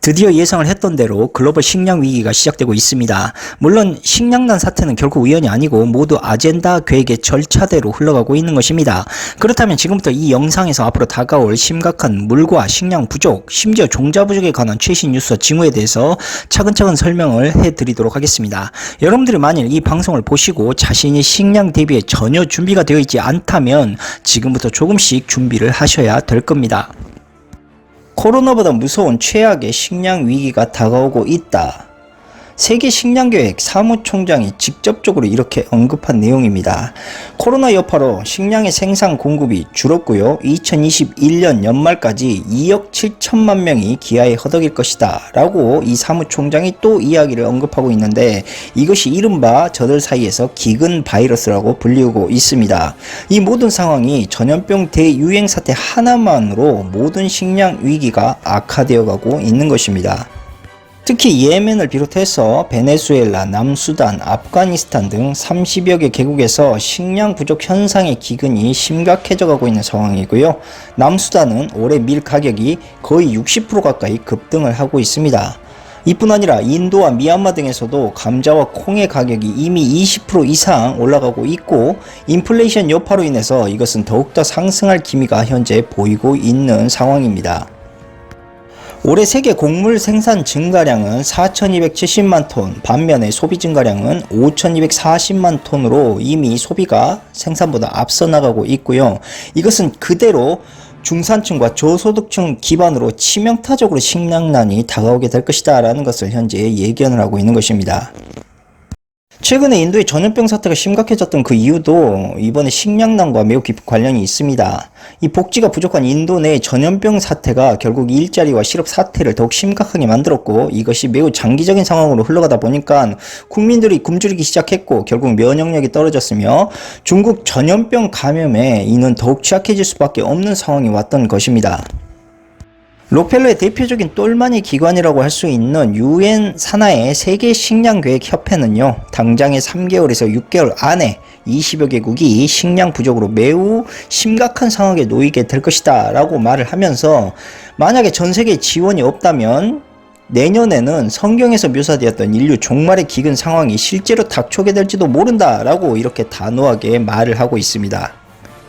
드디어 예상을 했던 대로 글로벌 식량 위기가 시작되고 있습니다. 물론 식량난 사태는 결코 우연이 아니고 모두 아젠다 계획의 절차대로 흘러가고 있는 것입니다. 그렇다면 지금부터 이 영상에서 앞으로 다가올 심각한 물과 식량 부족, 심지어 종자 부족에 관한 최신 뉴스와 징후에 대해서 차근차근 설명을 해드리도록 하겠습니다. 여러분들이 만일 이 방송을 보시고 자신이 식량 대비에 전혀 준비가 되어 있지 않다면 지금부터 조금씩 준비를 하셔야 될 겁니다. 코로나보다 무서운 최악의 식량 위기가 다가오고 있다. 세계 식량계획 사무총장이 직접적으로 이렇게 언급한 내용입니다. 코로나 여파로 식량의 생산 공급이 줄었고요. 2021년 연말까지 2억 7천만 명이 기아에 허덕일 것이다 라고 이 사무총장이 또 이야기를 언급하고 있는데, 이것이 이른바 저들 사이에서 기근 바이러스라고 불리우고 있습니다. 이 모든 상황이 전염병 대유행 사태 하나만으로 모든 식량 위기가 악화되어 가고 있는 것입니다. 특히 예멘을 비롯해서 베네수엘라, 남수단, 아프가니스탄 등 30여 개 개국에서 식량 부족 현상의 기근이 심각해져 가고 있는 상황이고요. 남수단은 올해 밀 가격이 거의 60% 가까이 급등을 하고 있습니다. 이뿐 아니라 인도와 미얀마 등에서도 감자와 콩의 가격이 이미 20% 이상 올라가고 있고, 인플레이션 여파로 인해서 이것은 더욱더 상승할 기미가 현재 보이고 있는 상황입니다. 올해 세계 곡물 생산 증가량은 4,270만 톤, 반면에 소비 증가량은 5,240만 톤으로 이미 소비가 생산보다 앞서 나가고 있고요. 이것은 그대로 중산층과 저소득층 기반으로 치명타적으로 식량난이 다가오게 될 것이다 라는 것을 현재 예견을 하고 있는 것입니다. 최근에 인도의 전염병 사태가 심각해졌던 그 이유도 이번에 식량난과 매우 깊은 관련이 있습니다. 이 복지가 부족한 인도 내 전염병 사태가 결국 일자리와 실업 사태를 더욱 심각하게 만들었고, 이것이 매우 장기적인 상황으로 흘러가다 보니까 국민들이 굶주리기 시작했고 결국 면역력이 떨어졌으며 중국 전염병 감염에 이는 더욱 취약해질 수밖에 없는 상황이 왔던 것입니다. 록펠러의 대표적인 똘마니 기관이라고 할 수 있는 UN 산하의 세계 식량 계획 협회는요, 당장의 3개월에서 6개월 안에 20여 개국이 식량 부족으로 매우 심각한 상황에 놓이게 될 것이다 라고 말을 하면서, 만약에 전 세계에 지원이 없다면 내년에는 성경에서 묘사되었던 인류 종말의 기근 상황이 실제로 닥쳐오게 될지도 모른다 라고 이렇게 단호하게 말을 하고 있습니다.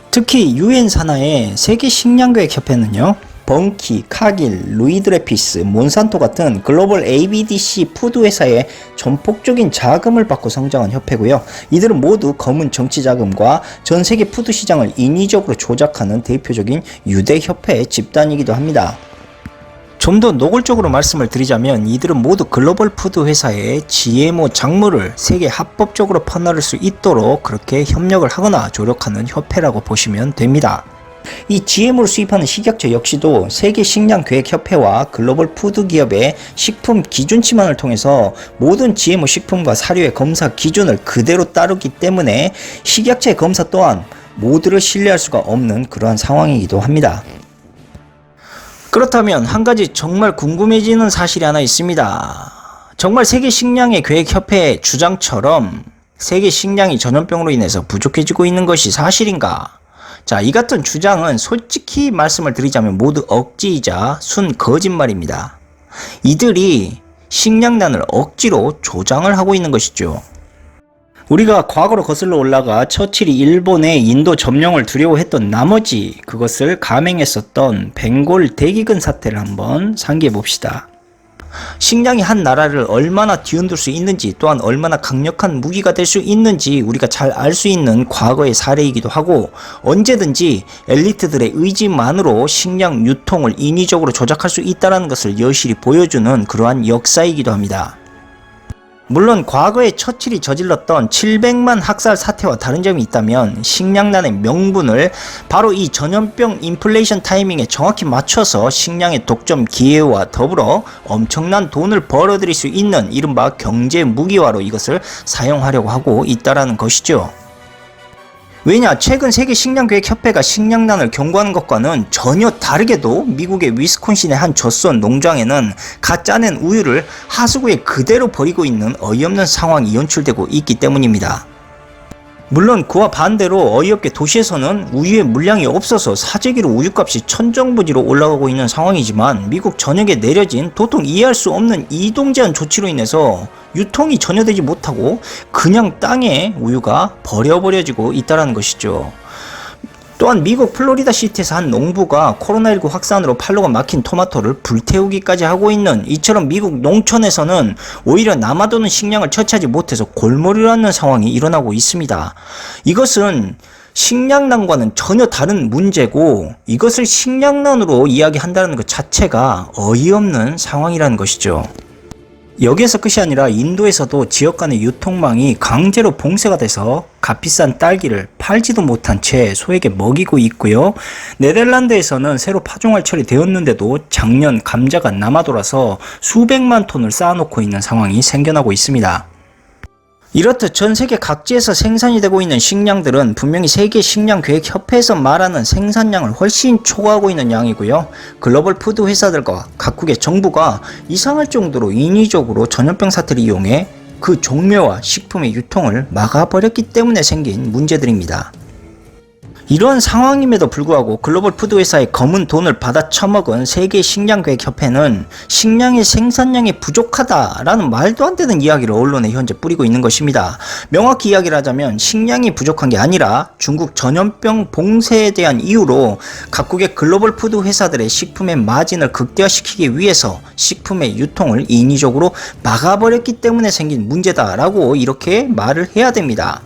특히 UN 산하의 세계 식량 계획 협회는요, 번키, 카길, 루이드레피스, 몬산토 같은 글로벌 ABDC 푸드 회사의 전폭적인 자금을 받고 성장한 협회고요. 이들은 모두 검은 정치 자금과 전 세계 푸드 시장을 인위적으로 조작하는 대표적인 유대 협회의 집단이기도 합니다. 좀 더 노골적으로 말씀을 드리자면 이들은 모두 글로벌 푸드 회사의 GMO 작물을 세계 합법적으로 퍼나를 수 있도록 그렇게 협력을 하거나 조력하는 협회라고 보시면 됩니다. 이 GMO를 수입하는 식약처 역시도 세계 식량 계획 협회와 글로벌 푸드 기업의 식품 기준치만을 통해서 모든 GMO 식품과 사료의 검사 기준을 그대로 따르기 때문에 식약처의 검사 또한 모두를 신뢰할 수가 없는 그러한 상황이기도 합니다. 그렇다면 한 가지 정말 궁금해지는 사실이 하나 있습니다. 정말 세계 식량의 계획 협회의 주장처럼 세계 식량이 전염병으로 인해서 부족해지고 있는 것이 사실인가? 자, 이 같은 주장은 솔직히 말씀을 드리자면 모두 억지이자 순 거짓말입니다. 이들이 식량난을 억지로 조장을 하고 있는 것이죠. 우리가 과거로 거슬러 올라가 처칠이 일본의 인도 점령을 두려워했던 나머지 그것을 감행했었던 벵골 대기근 사태를 한번 상기해 봅시다. 식량이 한 나라를 얼마나 뒤흔들 수 있는지, 또한 얼마나 강력한 무기가 될 수 있는지 우리가 잘 알 수 있는 과거의 사례이기도 하고, 언제든지 엘리트들의 의지만으로 식량 유통을 인위적으로 조작할 수 있다는 것을 여실히 보여주는 그러한 역사이기도 합니다. 물론 과거에 처칠이 저질렀던 700만 학살 사태와 다른 점이 있다면, 식량난의 명분을 바로 이 전염병 인플레이션 타이밍에 정확히 맞춰서 식량의 독점 기회와 더불어 엄청난 돈을 벌어들일 수 있는 이른바 경제 무기화로 이것을 사용하려고 하고 있다라는 것이죠. 왜냐, 최근 세계 식량계획협회가 식량난을 경고하는 것과는 전혀 다르게도 미국의 위스콘신의 한 젖소 농장에는 갓 짜낸 우유를 하수구에 그대로 버리고 있는 어이없는 상황이 연출되고 있기 때문입니다. 물론 그와 반대로 어이없게 도시에서는 우유의 물량이 없어서 사재기로 우유값이 천정부지로 올라가고 있는 상황이지만 미국 전역에 내려진 도통 이해할 수 없는 이동 제한 조치로 인해서 유통이 전혀 되지 못하고 그냥 땅에 우유가 버려지고 있다는 것이죠. 또한 미국 플로리다 시티에서 한 농부가 코로나19 확산으로 판로가 막힌 토마토를 불태우기까지 하고 있는, 이처럼 미국 농촌에서는 오히려 남아도는 식량을 처치하지 못해서 골머리를 앓는 상황이 일어나고 있습니다. 이것은 식량난과는 전혀 다른 문제고 이것을 식량난으로 이야기한다는 것 자체가 어이없는 상황이라는 것이죠. 여기에서 끝이 아니라 인도에서도 지역 간의 유통망이 강제로 봉쇄가 돼서 값비싼 딸기를 팔지도 못한 채 소에게 먹이고 있고요. 네덜란드에서는 새로 파종할 철이 되었는데도 작년 감자가 남아돌아서 수백만 톤을 쌓아놓고 있는 상황이 생겨나고 있습니다. 이렇듯 전 세계 각지에서 생산이 되고 있는 식량들은 분명히 세계식량계획협회에서 말하는 생산량을 훨씬 초과하고 있는 양이고요. 글로벌 푸드 회사들과 각국의 정부가 이상할 정도로 인위적으로 전염병 사태를 이용해 그 종묘와 식품의 유통을 막아버렸기 때문에 생긴 문제들입니다. 이러한 상황임에도 불구하고 글로벌 푸드 회사의 검은 돈을 받아 처먹은 세계식량계획협회는 식량의 생산량이 부족하다라는 말도 안 되는 이야기를 언론에 현재 뿌리고 있는 것입니다. 명확히 이야기를 하자면 식량이 부족한 게 아니라 중국 전염병 봉쇄에 대한 이유로 각국의 글로벌 푸드 회사들의 식품의 마진을 극대화시키기 위해서 식품의 유통을 인위적으로 막아버렸기 때문에 생긴 문제다라고 이렇게 말을 해야 됩니다.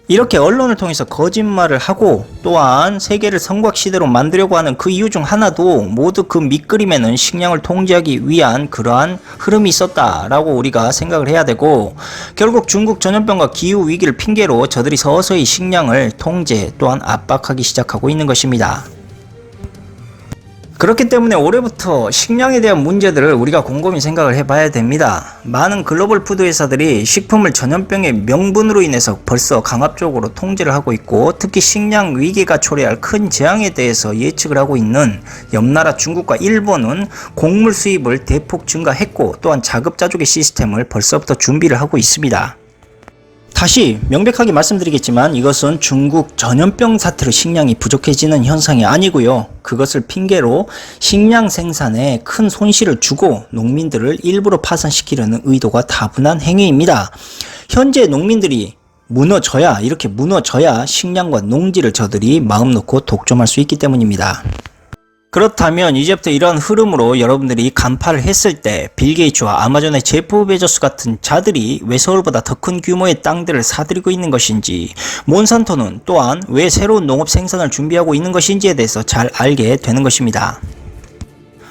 이렇게 언론을 통해서 거짓말을 하고 또한 세계를 성곽시대로 만들려고 하는 그 이유 중 하나도 모두 그 밑그림에는 식량을 통제하기 위한 그러한 흐름이 있었다라고 우리가 생각을 해야 되고, 결국 중국 전염병과 기후위기를 핑계로 저들이 서서히 식량을 통제 또한 압박하기 시작하고 있는 것입니다. 그렇기 때문에 올해부터 식량에 대한 문제들을 우리가 곰곰이 생각을 해봐야 됩니다. 많은 글로벌 푸드 회사들이 식품을 전염병의 명분으로 인해서 벌써 강압적으로 통제를 하고 있고, 특히 식량 위기가 초래할 큰 재앙에 대해서 예측을 하고 있는 옆나라 중국과 일본은 곡물 수입을 대폭 증가했고 또한 자급자족의 시스템을 벌써부터 준비를 하고 있습니다. 다시 명백하게 말씀드리겠지만 이것은 중국 전염병 사태로 식량이 부족해지는 현상이 아니고요. 그것을 핑계로 식량 생산에 큰 손실을 주고 농민들을 일부러 파산시키려는 의도가 다분한 행위입니다. 현재 농민들이 이렇게 무너져야 식량과 농지를 저들이 마음 놓고 독점할 수 있기 때문입니다. 그렇다면 이제부터 이런 흐름으로 여러분들이 간파를 했을 때 빌 게이츠와 아마존의 제프 베조스 같은 자들이 왜 서울보다 더 큰 규모의 땅들을 사들이고 있는 것인지, 몬산토는 또한 왜 새로운 농업 생산을 준비하고 있는 것인지에 대해서 잘 알게 되는 것입니다.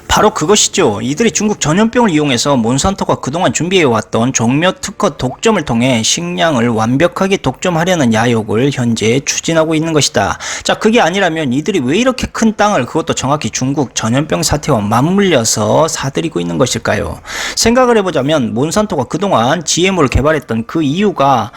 바로 그것이죠. 이들이 중국 전염병을 이용해서 몬산토가 그동안 준비해왔던 종묘 특허 독점을 통해 식량을 완벽하게 독점하려는 야욕을 현재 추진하고 있는 것이다. 자, 그게 아니라면 이들이 왜 이렇게 큰 땅을, 그것도 정확히 중국 전염병 사태와 맞물려서 사들이고 있는 것일까요? 생각을 해보자면 몬산토가 그동안 GMO를 개발했던 그 이유가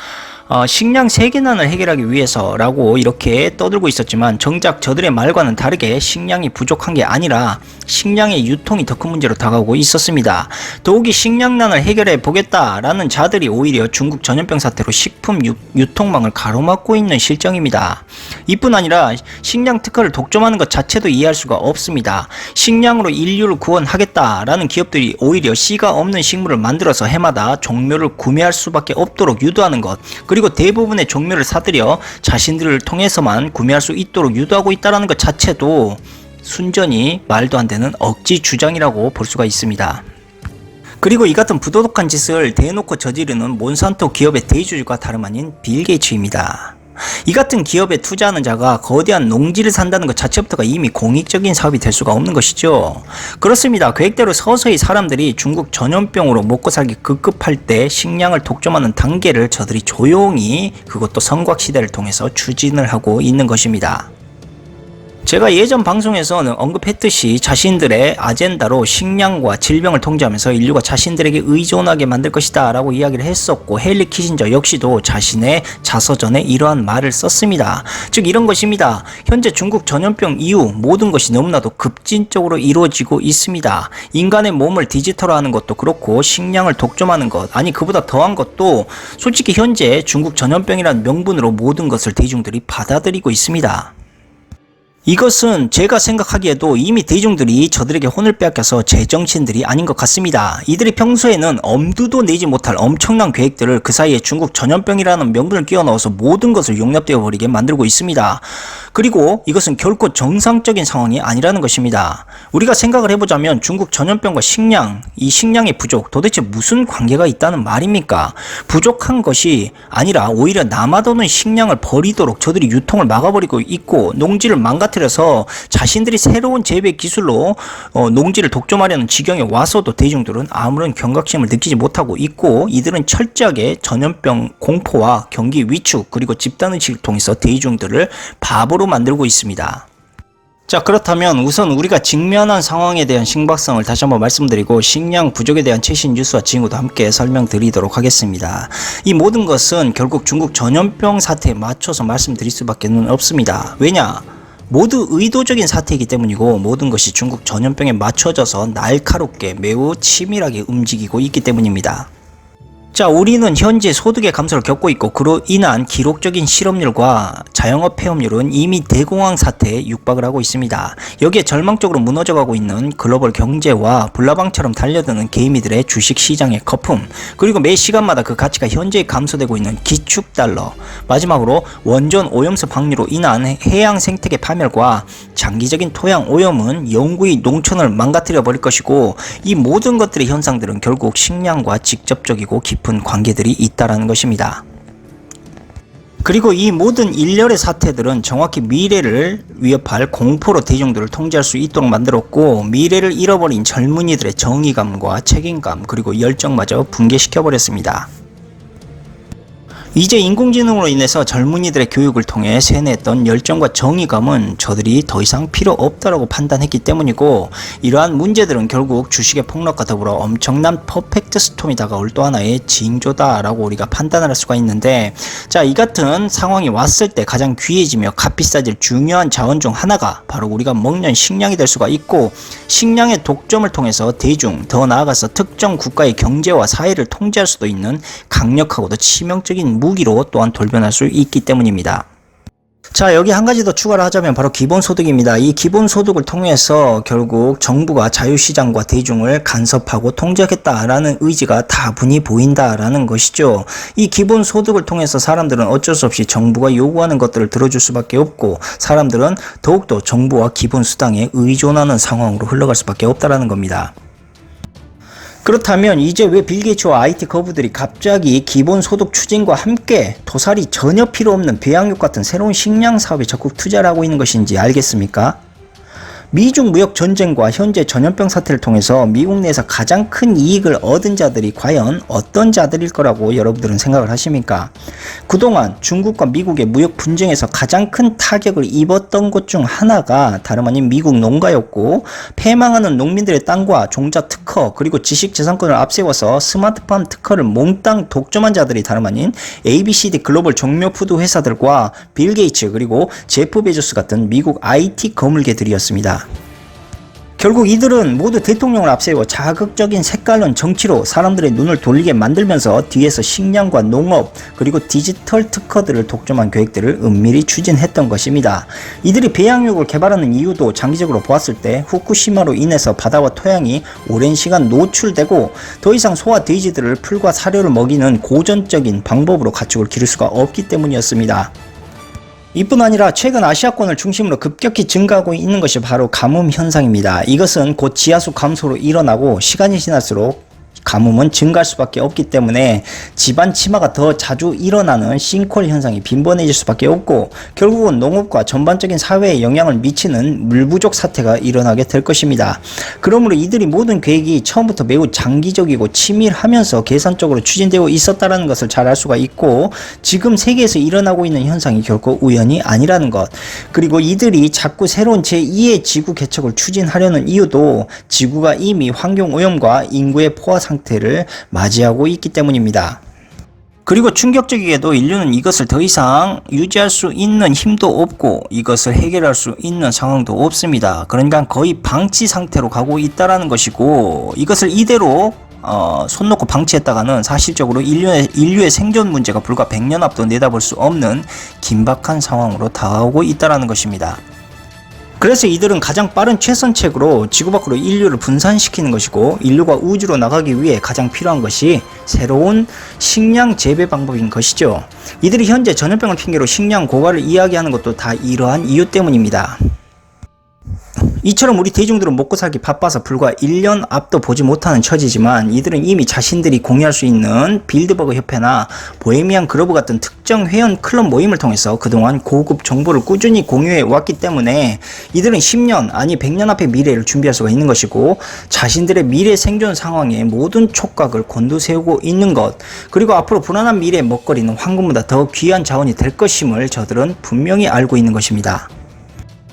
식량 세계난을 해결하기 위해서라고 이렇게 떠들고 있었지만, 정작 저들의 말과는 다르게 식량이 부족한 게 아니라 식량의 유통이 더 큰 문제로 다가오고 있었습니다. 더욱이 식량난을 해결해 보겠다라는 자들이 오히려 중국 전염병 사태로 식품 유통망을 가로막고 있는 실정입니다. 이뿐 아니라 식량 특허를 독점하는 것 자체도 이해할 수가 없습니다. 식량으로 인류를 구원하겠다라는 기업들이 오히려 씨가 없는 식물을 만들어서 해마다 종묘를 구매할 수밖에 없도록 유도하는 것, 그리고 대부분의 종묘를 사들여 자신들을 통해서만 구매할 수 있도록 유도하고 있다는 것 자체도 순전히 말도 안 되는 억지 주장이라고 볼 수가 있습니다. 그리고 이 같은 부도덕한 짓을 대놓고 저지르는 몬산토 기업의 대주주가 다름 아닌 빌 게이츠입니다. 이 같은 기업에 투자하는 자가 거대한 농지를 산다는 것 자체부터가 이미 공익적인 사업이 될 수가 없는 것이죠. 그렇습니다. 계획대로 서서히 사람들이 중국 전염병으로 먹고 살기 급급할 때 식량을 독점하는 단계를 저들이 조용히, 그것도 성곽시대를 통해서 추진을 하고 있는 것입니다. 제가 예전 방송에서는 언급했듯이 자신들의 아젠다로 식량과 질병을 통제하면서 인류가 자신들에게 의존하게 만들 것이다 라고 이야기를 했었고, 헨리 키신저 역시도 자신의 자서전에 이러한 말을 썼습니다. 즉 이런 것입니다. 현재 중국 전염병 이후 모든 것이 너무나도 급진적으로 이루어지고 있습니다. 인간의 몸을 디지털화하는 것도 그렇고 식량을 독점하는 것, 아니 그보다 더한 것도 솔직히 현재 중국 전염병이라는 명분으로 모든 것을 대중들이 받아들이고 있습니다. 이것은 제가 생각하기에도 이미 대중들이 저들에게 혼을 빼앗겨서 제정신들이 아닌 것 같습니다. 이들이 평소에는 엄두도 내지 못할 엄청난 계획들을 그 사이에 중국 전염병이라는 명분을 끼워 넣어서 모든 것을 용납되어 버리게 만들고 있습니다. 그리고 이것은 결코 정상적인 상황이 아니라는 것입니다. 우리가 생각을 해보자면 중국 전염병과 식량, 이 식량의 부족, 도대체 무슨 관계가 있다는 말입니까? 부족한 것이 아니라 오히려 남아도는 식량을 버리도록 저들이 유통을 막아버리고 있고, 농지를 망가뜨려서 자신들이 새로운 재배 기술로 농지를 독점하려는 지경에 와서도 대중들은 아무런 경각심을 느끼지 못하고 있고, 이들은 철저하게 전염병 공포와 경기 위축 그리고 집단의식을 통해서 대중들을 바보로 만들고 있습니다. 자, 그렇다면 우선 우리가 직면한 상황에 대한 심각성을 다시 한번 말씀드리고 식량 부족에 대한 최신 뉴스와 징후도 함께 설명드리도록 하겠습니다. 이 모든 것은 결국 중국 전염병 사태에 맞춰서 말씀드릴 수밖에 없습니다. 왜냐? 모두 의도적인 사태이기 때문이고, 모든 것이 중국 전염병에 맞춰져서 날카롭게 매우 치밀하게 움직이고 있기 때문입니다. 자, 우리는 현재 소득의 감소를 겪고 있고, 그로 인한 기록적인 실업률과 자영업 폐업률은 이미 대공황 사태에 육박을 하고 있습니다. 여기에 절망적으로 무너져가고 있는 글로벌 경제와 불나방처럼 달려드는 개미들의 주식 시장의 거품, 그리고 매 시간마다 그 가치가 현저히 감소되고 있는 기축 달러, 마지막으로 원전 오염수 방류로 인한 해양 생태계 파멸과 장기적인 토양 오염은 영구히 농촌을 망가뜨려 버릴 것이고, 이 모든 것들의 현상들은 결국 식량과 직접적이고 깊은 관계들이 있다라는 것입니다. 그리고 이 모든 일련의 사태들은 정확히 미래를 위협할 공포로 대중들을 통제할 수 있도록 만들었고, 미래를 잃어버린 젊은이들의 정의감과 책임감 그리고 열정마저 붕괴시켜버렸습니다. 이제 인공지능으로 인해서 젊은이들의 교육을 통해 세뇌했던 열정과 정의감은 저들이 더 이상 필요 없다라고 판단했기 때문이고, 이러한 문제들은 결국 주식의 폭락과 더불어 엄청난 퍼펙트 스톰이 다가올 또 하나의 징조다라고 우리가 판단을 할 수가 있는데, 자, 이 같은 상황이 왔을 때 가장 귀해지며 값비싸질 중요한 자원 중 하나가 바로 우리가 먹는 식량이 될 수가 있고, 식량의 독점을 통해서 대중, 더 나아가서 특정 국가의 경제와 사회를 통제할 수도 있는 강력하고도 치명적인 무기로 또한 돌변할 수 있기 때문입니다. 자, 여기 한 가지 더 추가를 하자면 바로 기본소득입니다. 이 기본소득을 통해서 결국 정부가 자유시장과 대중을 간섭하고 통제하겠다라는 의지가 다분히 보인다라는 것이죠. 이 기본소득을 통해서 사람들은 어쩔 수 없이 정부가 요구하는 것들을 들어줄 수밖에 없고, 사람들은 더욱더 정부와 기본수당에 의존하는 상황으로 흘러갈 수밖에 없다라는 겁니다. 그렇다면 이제 왜 빌 게이츠와 IT 거부들이 갑자기 기본소득 추진과 함께 도살이 전혀 필요 없는 배양육 같은 새로운 식량 사업에 적극 투자를 하고 있는 것인지 알겠습니까? 미중 무역 전쟁과 현재 전염병 사태를 통해서 미국 내에서 가장 큰 이익을 얻은 자들이 과연 어떤 자들일 거라고 여러분들은 생각을 하십니까? 그동안 중국과 미국의 무역 분쟁에서 가장 큰 타격을 입었던 것 중 하나가 다름 아닌 미국 농가였고, 패망하는 농민들의 땅과 종자 특허 그리고 지식재산권을 앞세워서 스마트팜 특허를 몽땅 독점한 자들이 다름 아닌 ABCD 글로벌 종묘푸드 회사들과 빌 게이츠 그리고 제프 베조스 같은 미국 IT 거물개들이었습니다. 결국 이들은 모두 대통령을 앞세워 자극적인 색깔론 정치로 사람들의 눈을 돌리게 만들면서 뒤에서 식량과 농업 그리고 디지털 특허들을 독점한 계획들을 은밀히 추진했던 것입니다. 이들이 배양육을 개발하는 이유도 장기적으로 보았을 때 후쿠시마로 인해서 바다와 토양이 오랜 시간 노출되고 더 이상 소와 돼지들을 풀과 사료를 먹이는 고전적인 방법으로 가축을 기를 수가 없기 때문이었습니다. 이뿐 아니라 최근 아시아권을 중심으로 급격히 증가하고 있는 것이 바로 가뭄 현상입니다. 이것은 곧 지하수 감소로 일어나고 시간이 지날수록 가뭄은 증가할 수밖에 없기 때문에 집안 침하가 더 자주 일어나는 싱크홀 현상이 빈번해질 수밖에 없고 결국은 농업과 전반적인 사회에 영향을 미치는 물 부족 사태가 일어나게 될 것입니다. 그러므로 이들이 모든 계획이 처음부터 매우 장기적이고 치밀하면서 계산적으로 추진되어 있었다는 것을 잘 알 수가 있고 지금 세계에서 일어나고 있는 현상이 결코 우연이 아니라는 것, 그리고 이들이 자꾸 새로운 제2의 지구 개척을 추진하려는 이유도 지구가 이미 환경오염과 인구의 포화 상태를 맞이하고 있기 때문입니다. 그리고 충격적이게도 인류는 이것을 더 이상 유지할 수 있는 힘도 없고 이것을 해결할 수 있는 상황도 없습니다. 그러니까 거의 방치 상태로 가고 있다는 것이고 이것을 이대로 손 놓고 방치했다가는 사실적으로 인류의 생존 문제가 불과 100년 앞도 내다볼 수 없는 긴박한 상황으로 다가오고 있다는 것입니다. 그래서 이들은 가장 빠른 최선책으로 지구 밖으로 인류를 분산시키는 것이고 인류가 우주로 나가기 위해 가장 필요한 것이 새로운 식량 재배 방법인 것이죠. 이들이 현재 전염병을 핑계로 식량 고갈을 이야기하는 것도 다 이러한 이유 때문입니다. 이처럼 우리 대중들은 먹고 살기 바빠서 불과 1년 앞도 보지 못하는 처지지만 이들은 이미 자신들이 공유할 수 있는 빌드버그 협회나 보헤미안 클러브 같은 특정 회원 클럽 모임을 통해서 그동안 고급 정보를 꾸준히 공유해 왔기 때문에 이들은 10년 아니 100년 앞의 미래를 준비할 수가 있는 것이고 자신들의 미래 생존 상황에 모든 촉각을 곤두세우고 있는 것, 그리고 앞으로 불안한 미래의 먹거리는 황금보다 더 귀한 자원이 될 것임을 저들은 분명히 알고 있는 것입니다.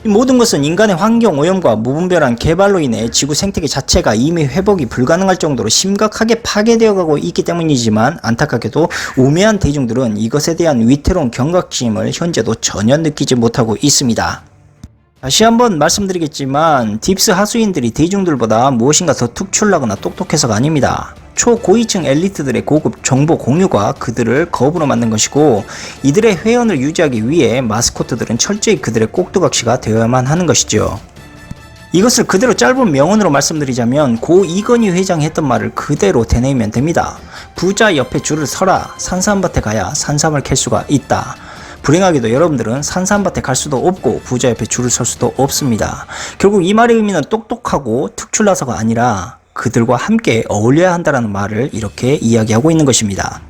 이 모든 것은 인간의 환경 오염과 무분별한 개발로 인해 지구 생태계 자체가 이미 회복이 불가능할 정도로 심각하게 파괴되어 가고 있기 때문이지만 안타깝게도 우매한 대중들은 이것에 대한 위태로운 경각심을 현재도 전혀 느끼지 못하고 있습니다. 다시 한번 말씀드리겠지만 딥스 하수인들이 대중들보다 무엇인가 더 특출나거나 똑똑해서가 아닙니다. 초고위층 엘리트들의 고급 정보 공유가 그들을 거부로 만든 것이고 이들의 회원을 유지하기 위해 마스코트들은 철저히 그들의 꼭두각시가 되어야만 하는 것이죠. 이것을 그대로 짧은 명언으로 말씀드리자면 고 이건희 회장이 했던 말을 그대로 되뇌이면 됩니다. 부자 옆에 줄을 서라. 산삼밭에 가야 산삼을 캘 수가 있다. 불행하게도 여러분들은 산삼밭에 갈 수도 없고 부자 옆에 줄을 설 수도 없습니다. 결국 이 말의 의미는 똑똑하고 특출나서가 아니라 그들과 함께 어울려야 한다는 말을 이렇게 이야기하고 있는 것입니다.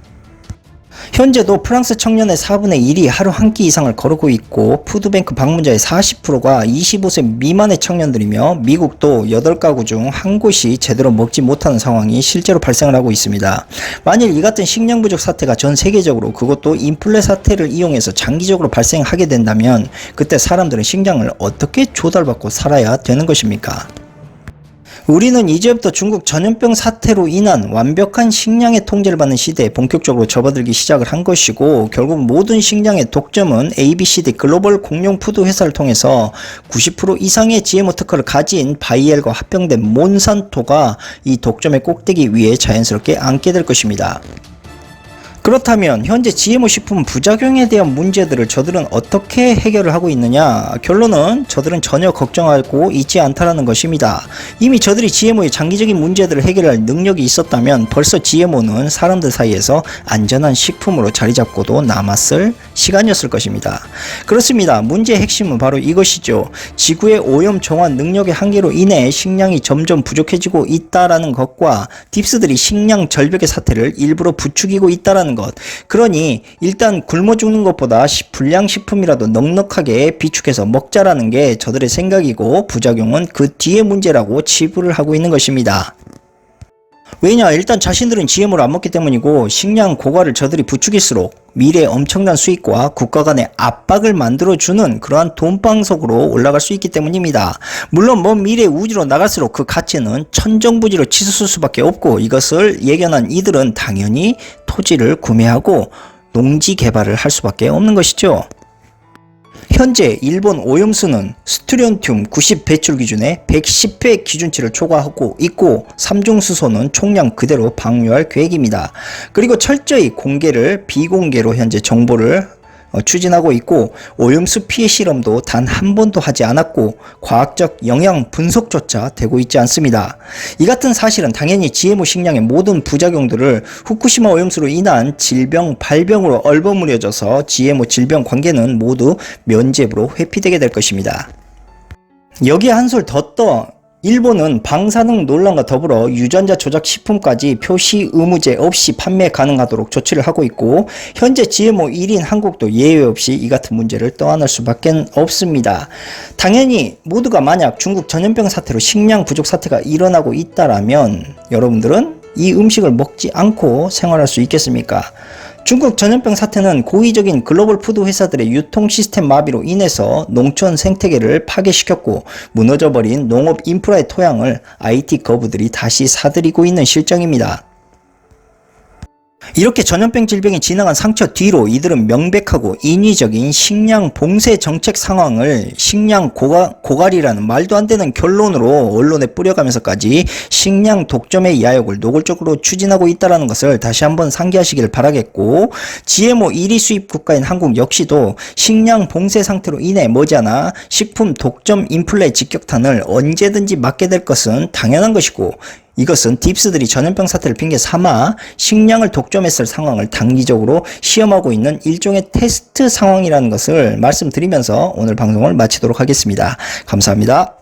현재도 프랑스 청년의 4분의 1이 하루 한 끼 이상을 거르고 있고 푸드뱅크 방문자의 40%가 25세 미만의 청년들이며 미국도 8가구 중 한 곳이 제대로 먹지 못하는 상황이 실제로 발생을 하고 있습니다. 만일 이 같은 식량 부족 사태가 전 세계적으로 그것도 인플레 사태를 이용해서 장기적으로 발생하게 된다면 그때 사람들은 식량을 어떻게 조달받고 살아야 되는 것입니까? 우리는 이제부터 중국 전염병 사태로 인한 완벽한 식량의 통제를 받는 시대에 본격적으로 접어들기 시작을 한 것이고 결국 모든 식량의 독점은 ABCD 글로벌 공룡 푸드 회사를 통해서 90% 이상의 GMO 특허를 가진 바이엘과 합병된 몬산토가 이 독점의 꼭대기 위에 자연스럽게 앉게 될 것입니다. 그렇다면 현재 GMO 식품 부작용에 대한 문제들을 저들은 어떻게 해결을 하고 있느냐? 결론은 저들은 전혀 걱정하고 있지 않다라는 것입니다. 이미 저들이 GMO의 장기적인 문제들을 해결할 능력이 있었다면 벌써 GMO는 사람들 사이에서 안전한 식품으로 자리 잡고도 남았을 시간이었을 것입니다. 그렇습니다. 문제의 핵심은 바로 이것이죠. 지구의 오염 정화 능력의 한계로 인해 식량이 점점 부족해지고 있다라는 것과 딥스들이 식량 절벽의 사태를 일부러 부추기고 있다라는 것. 그러니 일단 굶어 죽는 것보다 불량식품이라도 넉넉하게 비축해서 먹자라는 게 저들의 생각이고 부작용은 그 뒤의 문제라고 치부를 하고 있는 것입니다. 왜냐? 일단 자신들은 GMO를 안 먹기 때문이고 식량 고갈을 저들이 부추길수록 미래의 엄청난 수익과 국가 간의 압박을 만들어주는 그러한 돈방석으로 올라갈 수 있기 때문입니다. 물론 먼 미래 우주로 나갈수록 그 가치는 천정부지로 치솟을 수밖에 없고 이것을 예견한 이들은 당연히 토지를 구매하고 농지 개발을 할 수밖에 없는 것이죠. 현재 일본 오염수는 스트론튬 90 배출 기준에 110회 기준치를 초과하고 있고 삼중수소는 총량 그대로 방류할 계획입니다. 그리고 철저히 공개를 비공개로 현재 정보를 추진하고 있고 오염수 피해 실험도 단 한 번도 하지 않았고 과학적 영향 분석조차 되고 있지 않습니다. 이 같은 사실은 당연히 GMO 식량의 모든 부작용들을 후쿠시마 오염수로 인한 질병 발병으로 얼버무려져서 GMO 질병 관계는 모두 면죄부로 회피되게 될 것입니다. 여기에 한술 더 떠 일본은 방사능 논란과 더불어 유전자 조작 식품까지 표시 의무제 없이 판매 가능하도록 조치를 하고 있고, 현재 GMO 1인 한국도 예외 없이 이 같은 문제를 떠안을 수밖에 없습니다. 당연히 모두가 만약 중국 전염병 사태로 식량 부족 사태가 일어나고 있다라면 여러분들은 이 음식을 먹지 않고 생활할 수 있겠습니까? 중국 전염병 사태는 고의적인 글로벌 푸드 회사들의 유통 시스템 마비로 인해서 농촌 생태계를 파괴시켰고, 무너져버린 농업 인프라의 토양을 IT 거부들이 다시 사들이고 있는 실정입니다. 이렇게 전염병 질병이 지나간 상처 뒤로 이들은 명백하고 인위적인 식량 봉쇄 정책 상황을 식량 고갈이라는 말도 안 되는 결론으로 언론에 뿌려가면서까지 식량 독점의 야욕을 노골적으로 추진하고 있다는 것을 다시 한번 상기하시길 바라겠고, GMO 1위 수입 국가인 한국 역시도 식량 봉쇄 상태로 인해 머지않아 식품 독점 인플레 직격탄을 언제든지 맞게 될 것은 당연한 것이고, 이것은 딥스들이 전염병 사태를 핑계 삼아 식량을 독점했을 상황을 단기적으로 시험하고 있는 일종의 테스트 상황이라는 것을 말씀드리면서 오늘 방송을 마치도록 하겠습니다. 감사합니다.